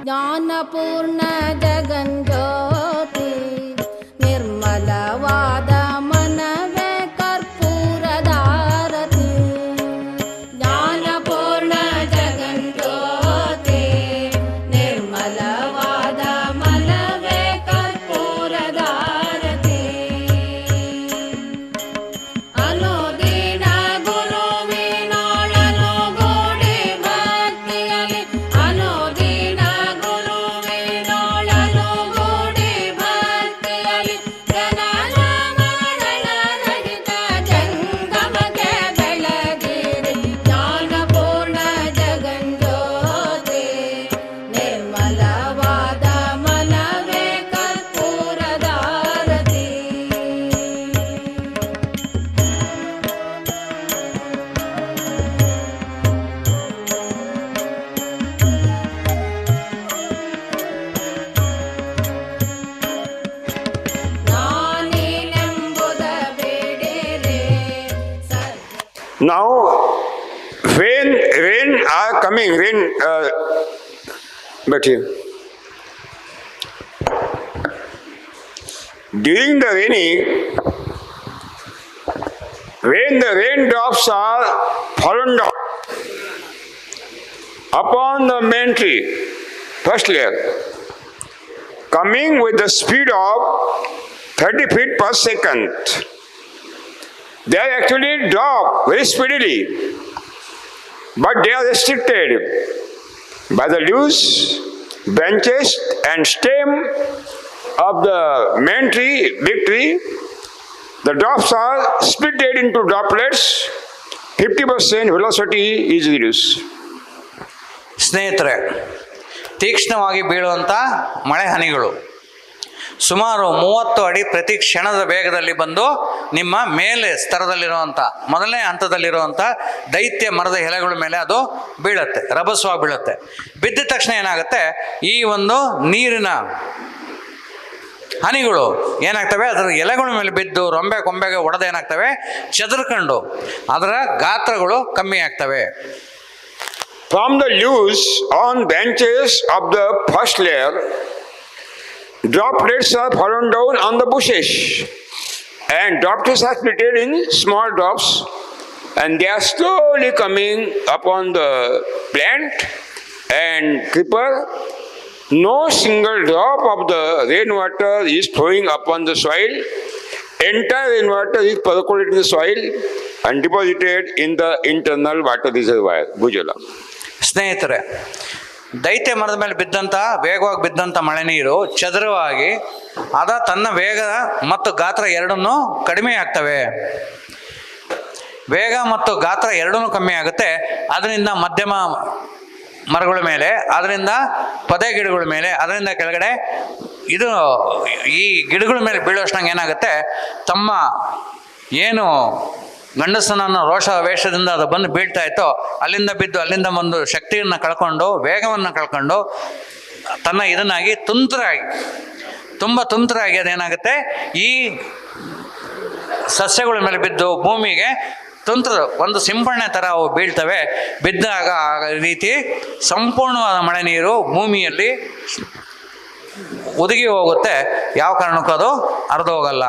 ಜ್ಞಾನಪೂರ್ಣ ಜಗಂಜ್ಯೋತಿ ನಿರ್ಮಲವಾದ ಮನವೇ ಕರ್ಪೂರದಾರತಿ. ಜ್ಞಾನಪೂರ್ಣ ಜಗಂಜ್ಯೋತಿ ನಿರ್ಮಲವಾದ ಮನವೇ ಕರ್ಪೂರದಾರತಿ. ಅನುದಿನ ಗುರುವಿನೊಳನು ಗೂಡಿ ಭಕ್ತಿಯಲಿ, ಅನುದಿನ ಗುರುವಿನೊಳನು ಗೂಡಿ ಭಕ್ತಿಯಲಿ, ಜನನ ಮರಣ ರಹಿತ ಜಂಗಮಕ್ಕೆ ಬೆಳಗಿರಿ. ಜ್ಞಾನಪೂರ್ಣ ಜಗಂಜ್ಯೋತಿ ನಿರ್ಮಲವಾದ ಮನವೇ ಕರ್ಪೂರದಾರತಿ. ನಾನೇನೆಂಬುದ ಬೇಡಿರೆ Now, when rain are coming, but here. During the raining, when the raindrops are fallen down upon the main tree, first layer, coming with the speed of 30 feet per second, they are actually drop very speedily, but they are restricted by the leaves, branches and stem of the main tree, big tree. The drops are split into droplets. 50% velocity is reduced. ಸ್ನೇಹಿತರೆ, ತೀಕ್ಷ್ಣವಾಗಿ ಬೀಳುವಂಥ ಮಳೆ ಹನಿಗಳು ಸುಮಾರು 30 ಅಡಿ ಪ್ರತಿ ಕ್ಷಣದ ವೇಗದಲ್ಲಿ ಬಂದು ನಿಮ್ಮ ಮೇಲೆ ಸ್ತರದಲ್ಲಿರುವಂಥ ಮೊದಲನೇ ಹಂತದಲ್ಲಿರುವಂಥ ದೈತ್ಯ ಮರದ ಎಲೆಗಳ ಮೇಲೆ ಅದು ಬೀಳುತ್ತೆ, ರಭಸವಾಗಿ ಬೀಳುತ್ತೆ. ಬಿದ್ದ ತಕ್ಷಣ ಏನಾಗುತ್ತೆ, ಈ ಒಂದು ನೀರಿನ ಹನಿಗಳು ಏನಾಗ್ತವೆ, ಅದರ ಎಲೆಗಳ ಮೇಲೆ ಬಿದ್ದು ರೊಂಬೆ ಕೊಂಬೆಗೆ ಒಡೆದು ಏನಾಗ್ತವೆ, ಚದುರ್ಕೊಂಡು ಅದರ ಗಾತ್ರಗಳು ಕಮ್ಮಿ ಆಗ್ತವೆ. From the leaves on branches of the first layer, droplets are fallen down on the bushes, and droplets are split in small drops, and they are slowly coming upon the plant and creeper. No single drop of the rainwater is flowing upon the soil. Entire rainwater is percolated in the soil and deposited in the internal water reservoir, Bhujala. ಸ್ನೇಹಿತರೆ, ದೈತ್ಯ ಮರದ ಮೇಲೆ ಬಿದ್ದಂಥ ವೇಗವಾಗಿ ಬಿದ್ದಂಥ ಮಳೆ ನೀರು ಚದುರವಾಗಿ ಅದ ತನ್ನ ವೇಗ ಮತ್ತು ಗಾತ್ರ ಎರಡನ್ನೂ ಕಡಿಮೆ ಆಗ್ತವೆ. ವೇಗ ಮತ್ತು ಗಾತ್ರ ಎರಡನ್ನೂ ಕಮ್ಮಿ ಆಗುತ್ತೆ. ಅದರಿಂದ ಮಧ್ಯಮ ಮರಗಳ ಮೇಲೆ, ಅದರಿಂದ ಪೊದೆ ಗಿಡಗಳ ಮೇಲೆ, ಅದರಿಂದ ಕೆಳಗಡೆ ಇದು ಈ ಗಿಡಗಳ ಮೇಲೆ ಬೀಳೋಷ್ಣಂಗೆ ಏನಾಗುತ್ತೆ, ತಮ್ಮ ಏನು ಗಂಡಸನನ್ನು ರೋಷ ವೇಷದಿಂದ ಅದು ಬಂದು ಬೀಳ್ತಾ ಇತ್ತೋ ಅಲ್ಲಿಂದ ಬಿದ್ದು ಅಲ್ಲಿಂದ ಬಂದು ಶಕ್ತಿಯನ್ನು ಕಳ್ಕೊಂಡು ವೇಗವನ್ನು ಕಳ್ಕೊಂಡು ತನ್ನ ಇದನ್ನಾಗಿ ತುಂಬ ತುಂತರಾಗಿ ಅದೇನಾಗುತ್ತೆ, ಈ ಸಸ್ಯಗಳ ಮೇಲೆ ಬಿದ್ದು ಭೂಮಿಗೆ ಒಂದು ಸಿಂಪಡಣೆ ಥರ ಅವು ಬೀಳ್ತವೆ. ಬಿದ್ದಾಗ ಆ ರೀತಿ ಸಂಪೂರ್ಣವಾದ ಮಳೆ ನೀರು ಭೂಮಿಯಲ್ಲಿ ಒದಗಿ ಹೋಗುತ್ತೆ. ಯಾವ ಕಾರಣಕ್ಕೂ ಅದು ಹರಿದು ಹೋಗಲ್ಲ.